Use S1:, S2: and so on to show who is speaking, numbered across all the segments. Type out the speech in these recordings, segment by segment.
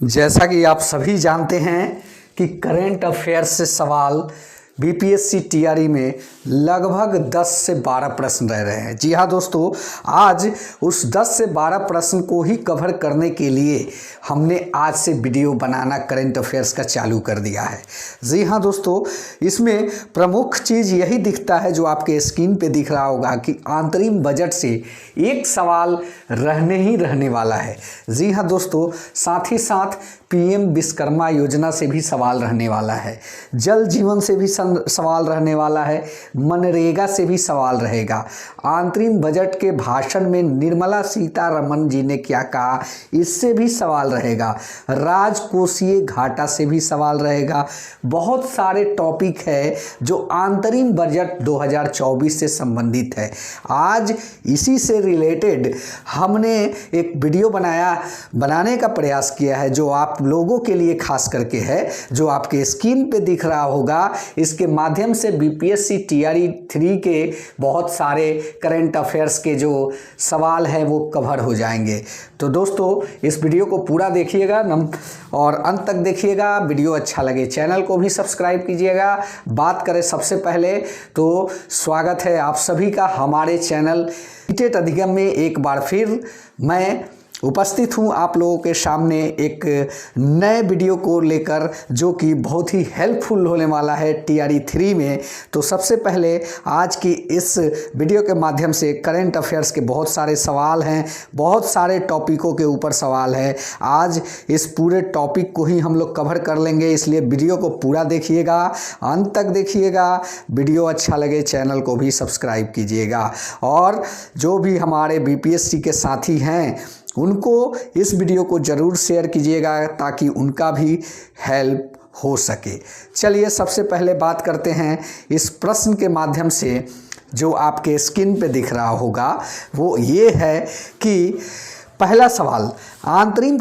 S1: जैसा कि आप सभी जानते हैं कि करंट अफेयर्स से सवाल बीपीएससी टीआरई में लगभग 10 से 12 प्रश्न रह रहे हैं। जी हाँ दोस्तों, आज उस 10 से 12 प्रश्न को ही कवर करने के लिए हमने आज से वीडियो बनाना करंट अफेयर्स का चालू कर दिया है। जी हाँ दोस्तों, इसमें प्रमुख चीज़ यही दिखता है जो आपके स्क्रीन पे दिख रहा होगा कि अंतरिम बजट से एक सवाल रहने ही रहने वाला है। जी हाँ दोस्तों, साथ ही साथ पीएम विश्वकर्मा योजना से भी सवाल रहने वाला है, जल जीवन से भी सवाल रहने वाला है, मनरेगा से भी सवाल रहेगा। अंतरिम बजट के भाषण में निर्मला सीतारमण जी ने क्या कहा, इससे भी सवाल रहेगा। राजकोषीय घाटा से भी सवाल रहेगा। बहुत सारे टॉपिक है जो अंतरिम बजट 2024 से संबंधित है। आज इसी से रिलेटेड हमने एक वीडियो बनाने का प्रयास किया है जो आप लोगों के लिए खास करके है, जो आपके स्क्रीन पे दिख रहा होगा। इसके माध्यम से बीपीएससी टीआरई 3 के बहुत सारे करंट अफेयर्स के जो सवाल हैं वो कवर हो जाएंगे। तो दोस्तों, इस वीडियो को पूरा देखिएगा और अंत तक देखिएगा। वीडियो अच्छा लगे चैनल को भी सब्सक्राइब कीजिएगा। बात करें सबसे पहले तो स्वागत है आप सभी का हमारे चैनल टेट अधिगम में। एक बार फिर मैं उपस्थित हूँ आप लोगों के सामने एक नए वीडियो को लेकर, जो कि बहुत ही हेल्पफुल होने वाला है टीआरई 3 में। तो सबसे पहले आज की इस वीडियो के माध्यम से करंट अफेयर्स के बहुत सारे सवाल हैं, बहुत सारे टॉपिकों के ऊपर सवाल है। आज इस पूरे टॉपिक को ही हम लोग कवर कर लेंगे, इसलिए वीडियो को पूरा देखिएगा, अंत तक देखिएगा। वीडियो अच्छा लगे चैनल को भी सब्सक्राइब कीजिएगा और जो भी हमारे बीपीएससी के साथी हैं उनको इस वीडियो को ज़रूर शेयर कीजिएगा ताकि उनका भी हेल्प हो सके। चलिए सबसे पहले बात करते हैं इस प्रश्न के माध्यम से जो आपके स्क्रीन पे दिख रहा होगा। वो ये है कि पहला सवाल, अंतरिम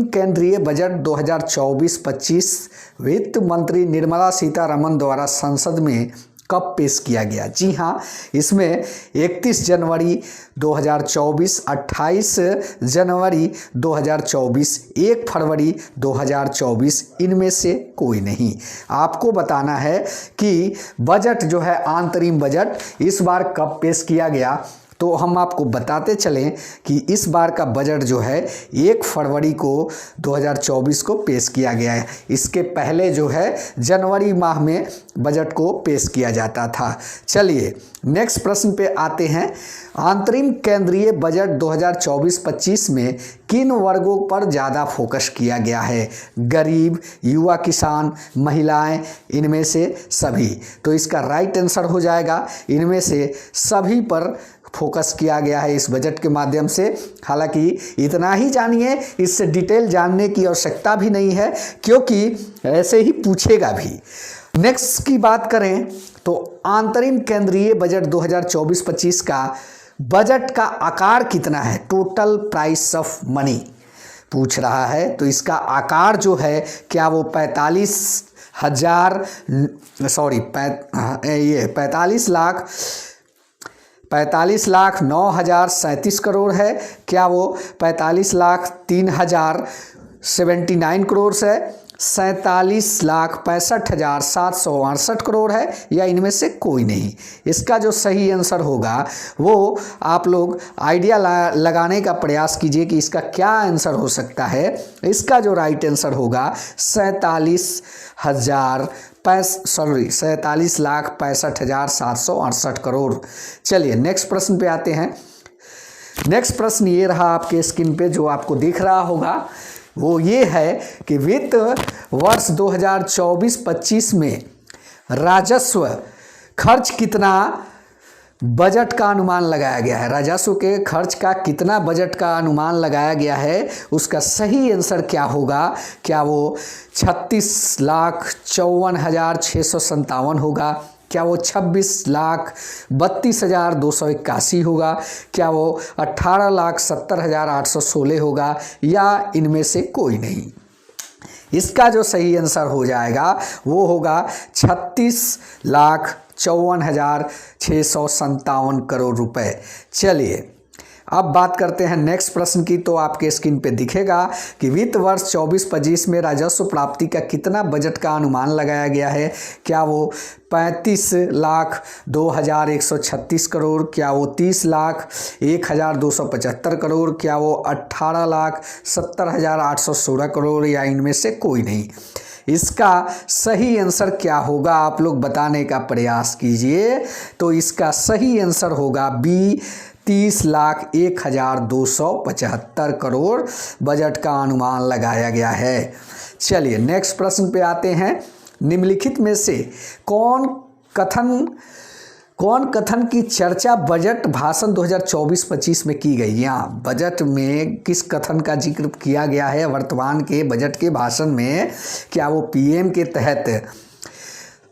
S1: केंद्रीय बजट 2024-25 वित्त मंत्री निर्मला सीतारमण द्वारा संसद में कब पेश किया गया। जी हाँ, इसमें 31 जनवरी 2024, 28 जनवरी 2024, 1 फरवरी 2024, इनमें से कोई नहीं। आपको बताना है कि बजट जो है अंतरिम बजट इस बार कब पेश किया गया। तो हम आपको बताते चलें कि इस बार का बजट जो है 1 फरवरी को 2024 को पेश किया गया है। इसके पहले जो है जनवरी माह में बजट को पेश किया जाता था। चलिए नेक्स्ट प्रश्न पे आते हैं। अंतरिम केंद्रीय बजट 2024-25 में किन वर्गों पर ज़्यादा फोकस किया गया है। गरीब, युवा किसान, महिलाएं, इनमें से सभी। तो इसका राइट आंसर हो जाएगा इनमें से सभी पर फोकस किया गया है इस बजट के माध्यम से। हालांकि इतना ही जानिए, इससे डिटेल जानने की आवश्यकता भी नहीं है क्योंकि ऐसे ही पूछेगा भी। नेक्स्ट की बात करें तो अंतरिम केंद्रीय बजट 2024-25 का बजट का आकार कितना है। टोटल प्राइस ऑफ मनी पूछ रहा है। तो इसका आकार जो है क्या वो 45,09,037 करोड़ है। क्या वो 45,03,079 करोड़ है, 47,65,768 करोड़ है, या इनमें से कोई नहीं। इसका जो सही आंसर होगा वो आप लोग आइडिया लगाने का प्रयास कीजिए कि इसका क्या आंसर हो सकता है। इसका जो राइट आंसर होगा 47,65,768 करोड़। चलिए नेक्स्ट प्रश्न पे आते हैं। नेक्स्ट प्रश्न ये रहा आपके स्क्रीन पे जो आपको दिख रहा होगा। वो ये है कि वित्त वर्ष 2024-25 में राजस्व खर्च कितना बजट का अनुमान लगाया गया है। राजस्व के खर्च का कितना बजट का अनुमान लगाया गया है, उसका सही आंसर क्या होगा। क्या वो 36,54,657 होगा, क्या वो 26,32,281 होगा, क्या वो 18,70,816 होगा, या इनमें से कोई नहीं। इसका जो सही आंसर हो जाएगा वो होगा 36,54,657 करोड़ रुपए। चलिए अब बात करते हैं नेक्स्ट प्रश्न की। तो आपके स्क्रीन पे दिखेगा कि वित्त वर्ष 24-25 में राजस्व प्राप्ति का कितना बजट का अनुमान लगाया गया है। क्या वो 35,02,136 करोड़, क्या वो 30,01,275 करोड़, क्या वो 18,70,816 करोड़, या इनमें से कोई नहीं। इसका सही आंसर क्या होगा आप लोग बताने का प्रयास कीजिए। तो इसका सही आंसर होगा बी, 30,01,275 करोड़ बजट का अनुमान लगाया गया है। चलिए नेक्स्ट प्रश्न पे आते हैं। निम्नलिखित में से कौन कथन की चर्चा बजट भाषण 2024-25 में की गई। यहाँ बजट में किस कथन का जिक्र किया गया है वर्तमान के बजट के भाषण में। क्या वो पीएम के तहत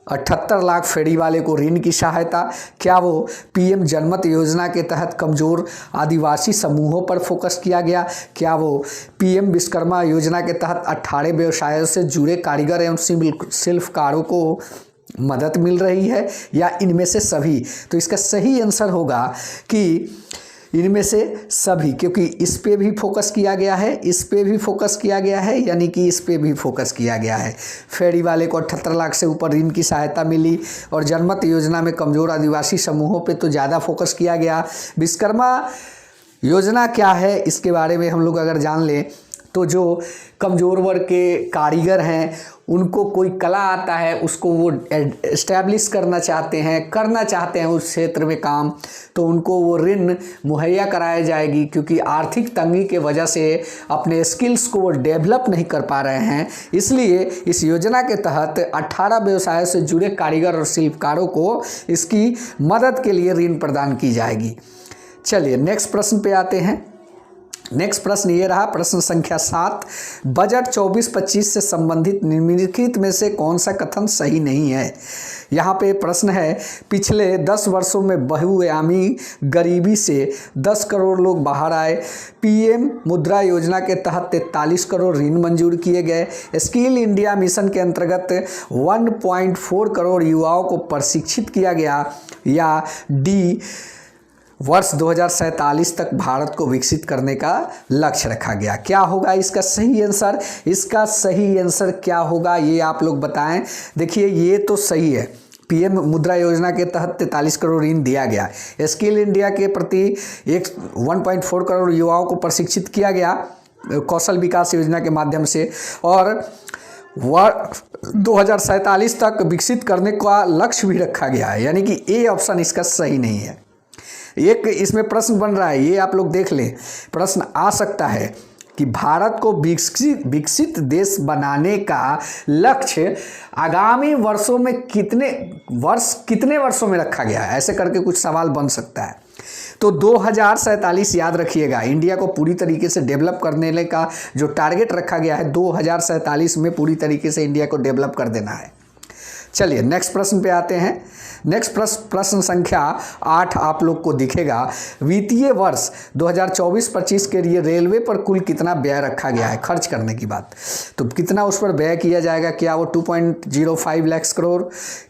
S1: 78 लाख फेरी वाले को ऋण की सहायता, क्या वो पीएम जनमत योजना के तहत कमजोर आदिवासी समूहों पर फोकस किया गया, क्या वो पीएम विश्वकर्मा योजना के तहत 18 व्यवसायों से जुड़े कारीगर एवं शिल्पकारों को मदद मिल रही है, या इनमें से सभी। तो इसका सही आंसर होगा कि इनमें से सभी, क्योंकि इस पे भी फोकस किया गया है, इस पे भी फोकस किया गया है, यानी कि इस पे भी फोकस किया गया है। फेरी वाले को 78 लाख से ऊपर ऋण की सहायता मिली, और जनमत योजना में कमज़ोर आदिवासी समूहों पे तो ज़्यादा फोकस किया गया। विश्वकर्मा योजना क्या है इसके बारे में हम लोग अगर जान लें तो जो कमज़ोर वर्ग के कारीगर हैं उनको कोई कला आता है, उसको वो एस्टैब्लिश करना चाहते हैं उस क्षेत्र में काम, तो उनको वो ऋण मुहैया कराई जाएगी, क्योंकि आर्थिक तंगी के वजह से अपने स्किल्स को वो डेवलप नहीं कर पा रहे हैं। इसलिए इस योजना के तहत 18 व्यवसायों से जुड़े कारीगर और शिल्पकारों को इसकी मदद के लिए ऋण प्रदान की जाएगी। चलिए नेक्स्ट प्रश्न पे आते हैं। नेक्स्ट प्रश्न ये रहा, प्रश्न संख्या 7। बजट 24-25 से संबंधित निम्नलिखित में से कौन सा कथन सही नहीं है। यहाँ पे प्रश्न है, पिछले 10 वर्षों में बहुआयामी गरीबी से 10 करोड़ लोग बाहर आए, पीएम मुद्रा योजना के तहत 43 करोड़ ऋण मंजूर किए गए, स्किल इंडिया मिशन के अंतर्गत 1.4 करोड़ युवाओं को प्रशिक्षित किया गया, या डी, वर्ष 2047 तक भारत को विकसित करने का लक्ष्य रखा गया। क्या होगा इसका सही आंसर। इसका सही आंसर क्या होगा ये आप लोग बताएं। देखिए ये तो सही है, पीएम मुद्रा योजना के तहत 43 करोड़ ऋण दिया गया, स्किल इंडिया के प्रति 1.4 करोड़ युवाओं को प्रशिक्षित किया गया कौशल विकास योजना के माध्यम से, और 2047 तक विकसित करने का लक्ष्य भी रखा गया है, यानी कि ए ऑप्शन इसका सही नहीं है। एक इसमें प्रश्न बन रहा है, ये आप लोग देख लें, प्रश्न आ सकता है कि भारत को विकसित देश बनाने का लक्ष्य आगामी वर्षों में कितने वर्षों में रखा गया है, ऐसे करके कुछ सवाल बन सकता है। तो 2047 याद रखिएगा, इंडिया को पूरी तरीके से डेवलप करने का जो टारगेट रखा गया है 2047 में पूरी तरीके से इंडिया को डेवलप कर देना है। चलिए नेक्स्ट प्रश्न पे आते हैं। नेक्स्ट प्रश्न संख्या 8 आप लोग को दिखेगा, वित्तीय वर्ष 2024-25 के लिए रेलवे पर कुल कितना व्यय रखा गया है खर्च करने की बात। तो कितना उस पर व्यय किया जाएगा, क्या वो 2.05 लाख करोड़,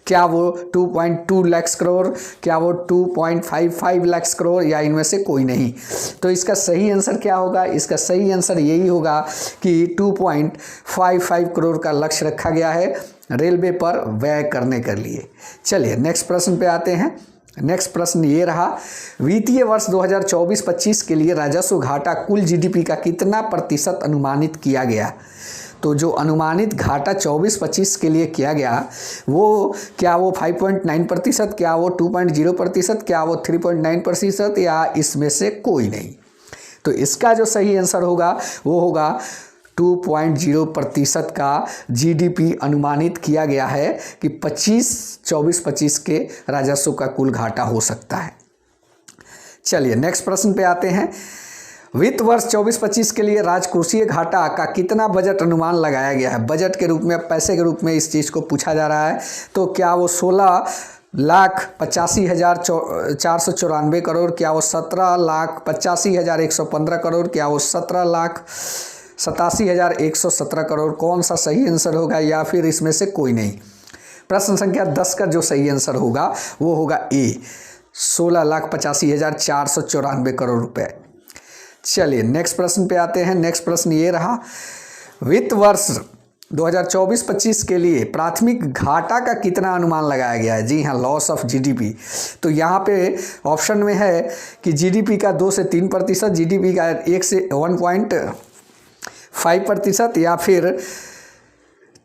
S1: क्या वो 2.2 लाख करोड़, क्या वो 2.55 लाख करोड़, या इनमें से कोई नहीं। तो इसका सही आंसर क्या होगा। इसका सही आंसर यही होगा कि 2.55 करोड़ का लक्ष्य रखा गया है रेलवे पर व्यय करने के लिए। चलिए नेक्स्ट प्रश्न पे आते हैं। नेक्स्ट प्रश्न ये रहा, वित्तीय वर्ष 2024-25 के लिए राजस्व घाटा कुल जीडीपी का कितना प्रतिशत अनुमानित किया गया। तो जो अनुमानित घाटा 24-25 के लिए किया गया वो क्या वो 5.9%, क्या वो 2.0%, क्या वो 3.9%, या इसमें से कोई नहीं। तो इसका जो सही आंसर होगा वो होगा 2.0% का जीडीपी अनुमानित किया गया है कि 24-25 के राजस्व का कुल घाटा हो सकता है। चलिए नेक्स्ट प्रश्न पे आते हैं। वित्त वर्ष 24-25 के लिए राजकोषीय घाटा का कितना बजट अनुमान लगाया गया है। बजट के रूप में, पैसे के रूप में इस चीज़ को पूछा जा रहा है। तो क्या वो 16,85,494 करोड़, क्या वो 17,85,115 करोड़, क्या वो 17,87,117 करोड़। कौन सा सही आंसर होगा, या फिर इसमें से कोई नहीं। प्रश्न संख्या 10 का जो सही आंसर होगा वो होगा ए, 16,85,494 करोड़ रुपए। चलिए नेक्स्ट प्रश्न पे आते हैं। नेक्स्ट प्रश्न ये रहा, वित्त वर्ष 2024-25 के लिए प्राथमिक घाटा का कितना अनुमान लगाया गया है? जी हाँ, लॉस ऑफ जीडीपी। तो यहाँ पे ऑप्शन में है कि जीडीपी का 2 से 3%, जीडीपी का 1 से 1.5% या फिर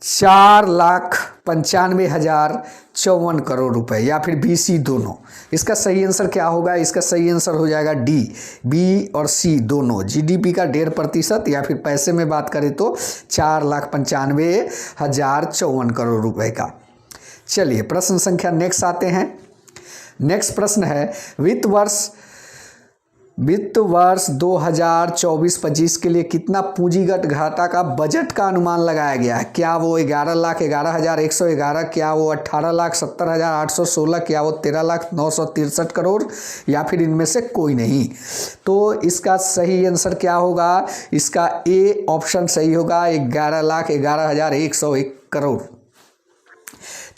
S1: 4,95,054 करोड़ रुपए या फिर बी सी दोनों। इसका सही आंसर क्या होगा? इसका सही आंसर हो जाएगा डी, बी और सी दोनों। जीडीपी का 1.5% या फिर पैसे में बात करें तो 4,95,054 करोड़ रुपए का। चलिए प्रश्न संख्या नेक्स्ट आते हैं। नेक्स्ट प्रश्न है, वित्त वर्ष 2024-25 के लिए कितना पूंजीगत घाटा का बजट का अनुमान लगाया गया है? क्या वो 11,11,111, क्या वो 18,70,816, क्या वो 13,963 करोड़ या फिर इनमें से कोई नहीं? तो इसका सही आंसर क्या होगा? इसका ए ऑप्शन सही होगा, 11,11,101 करोड़।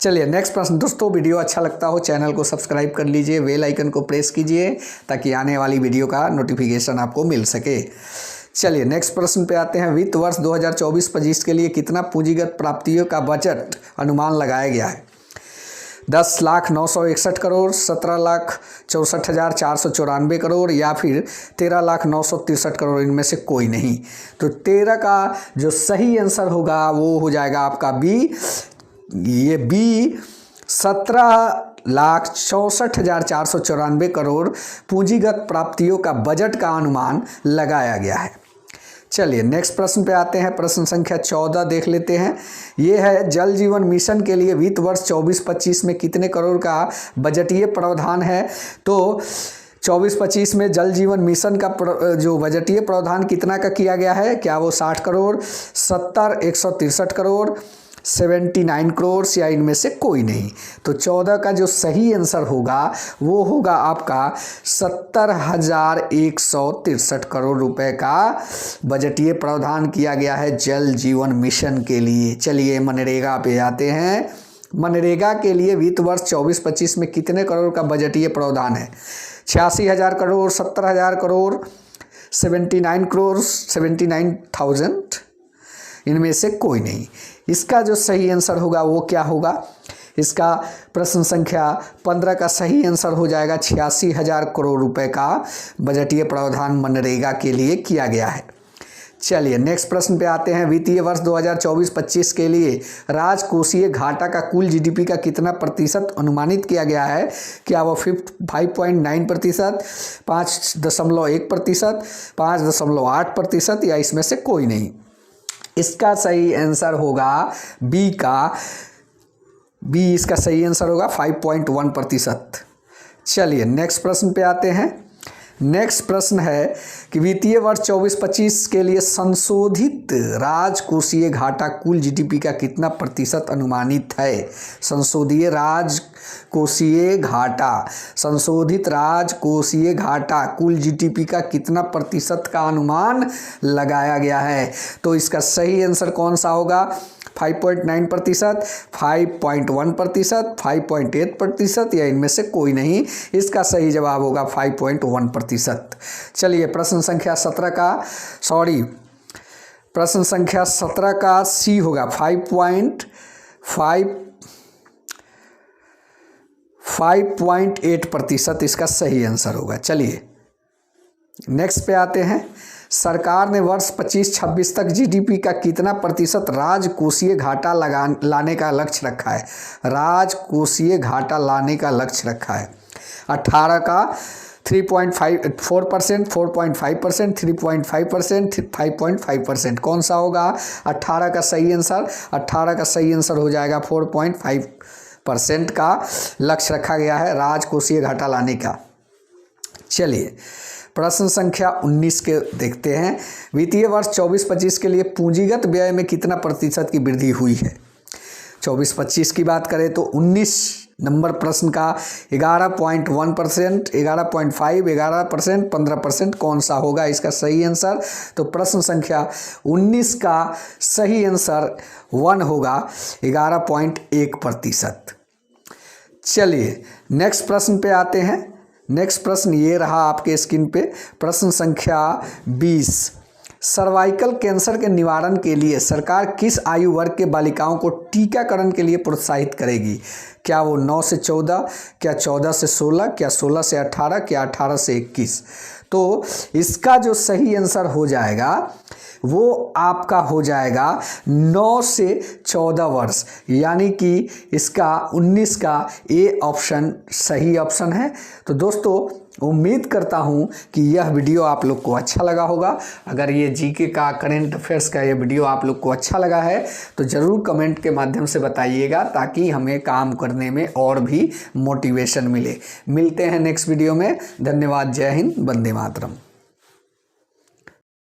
S1: चलिए नेक्स्ट प्रश्न। दोस्तों वीडियो अच्छा लगता हो चैनल को सब्सक्राइब कर लीजिए, बेल आइकन को प्रेस कीजिए ताकि आने वाली वीडियो का नोटिफिकेशन आपको मिल सके। चलिए नेक्स्ट प्रश्न पे आते हैं। वित्त वर्ष 2024-25 के लिए कितना पूंजीगत प्राप्तियों का बजट अनुमान लगाया गया है? 10,961 करोड़, 17,64,494 करोड़ या फिर 13,963 करोड़, इनमें से कोई नहीं। तो 13 का जो सही आंसर होगा वो हो जाएगा आपका बी। ये बी 17,64,494 करोड़ पूंजीगत प्राप्तियों का बजट का अनुमान लगाया गया है। चलिए नेक्स्ट प्रश्न पे आते हैं। प्रश्न संख्या 14 देख लेते हैं। ये है, जल जीवन मिशन के लिए वित्त वर्ष 24-25 में कितने करोड़ का बजटीय प्रावधान है? तो 24-25 में जल जीवन मिशन का जो बजटीय प्रावधान कितना का किया गया है? क्या वो 60 करोड़, 70, 163 करोड़, 79 करोड़ या इनमें से कोई नहीं? तो 14 का जो सही आंसर होगा वो होगा आपका 70,163 करोड़ रुपए का बजटीय प्रावधान किया गया है जल जीवन मिशन के लिए। चलिए मनरेगा पे आते हैं। मनरेगा के लिए वित्त वर्ष 24-25 में कितने करोड़ का बजटीय प्रावधान है? 86,000 करोड़, 70,000 करोड़, 79 करोड़, 79,000, इनमें से कोई नहीं। इसका जो सही आंसर होगा वो क्या होगा? इसका प्रश्न संख्या 15 का सही आंसर हो जाएगा 86,000 करोड़ रुपए का बजटीय प्रावधान मनरेगा के लिए किया गया है। चलिए नेक्स्ट प्रश्न पे आते हैं। वित्तीय वर्ष 2024-25 के लिए राजकोषीय घाटा का कुल जीडीपी का कितना प्रतिशत अनुमानित किया गया है? क्या वो 5.9%, 5.1%, 5.8% या इसमें से कोई नहीं? इसका सही आंसर होगा बी का, बी इसका सही आंसर होगा 5.1%। चलिए नेक्स्ट प्रश्न पे आते हैं। नेक्स्ट प्रश्न है कि वित्तीय वर्ष 24-25 के लिए संशोधित राजकोषीय घाटा कुल जीडीपी का कितना प्रतिशत अनुमानित है? संशोधित राजकोषीय घाटा कुल जीडीपी का कितना प्रतिशत का अनुमान लगाया गया है? तो इसका सही आंसर कौन सा होगा? 5.9%, 5.1%, 5.8% या इनमें से कोई नहीं? इसका सही जवाब होगा 5.1%। चलिए प्रश्न संख्या 17 का सी होगा 5.8% इसका सही आंसर होगा। चलिए नेक्स्ट पे आते हैं। सरकार ने वर्ष 25-26 तक जीडीपी का कितना प्रतिशत राजकोषीय घाटा लाने का लक्ष्य रखा है? राजकोषीय घाटा लाने का लक्ष्य रखा है। 18 का 3.4%, 4.5%, 3.5%, 5.5%, कौन सा होगा 18 का सही आंसर? 18 का सही आंसर हो जाएगा 4.5% का लक्ष्य रखा गया है राजकोषीय घाटा लाने का। चलिए प्रश्न संख्या 19 के देखते हैं। वित्तीय वर्ष 24-25 के लिए पूंजीगत व्यय में कितना प्रतिशत की वृद्धि हुई है? 24-25 की बात करें तो 19 नंबर प्रश्न का 11.1%, 11.5%, 11%, 15%, कौन सा होगा इसका सही आंसर? तो प्रश्न संख्या 19 का सही आंसर 1 होगा, 11.1%। चलिए नेक्स्ट प्रश्न पे आते हैं। नेक्स्ट प्रश्न ये रहा आपके स्क्रीन पे, प्रश्न संख्या 20। सर्वाइकल कैंसर के निवारण के लिए सरकार किस आयु वर्ग के बालिकाओं को टीकाकरण के लिए प्रोत्साहित करेगी? क्या वो 9 से 14, क्या 14 से 16, क्या 16 से 18, क्या 18 से 21? तो इसका जो सही आंसर हो जाएगा वो आपका हो जाएगा 9 से 14 वर्ष, यानी कि इसका 19 का ए ऑप्शन सही ऑप्शन है। तो दोस्तों उम्मीद करता हूँ कि यह वीडियो आप लोग को अच्छा लगा होगा। अगर ये जीके का करंट अफेयर्स का ये वीडियो आप लोग को अच्छा लगा है तो ज़रूर कमेंट के माध्यम से बताइएगा, ताकि हमें काम करने में और भी मोटिवेशन मिले। मिलते हैं नेक्स्ट वीडियो में। धन्यवाद। जय हिंद। वंदे मातरम।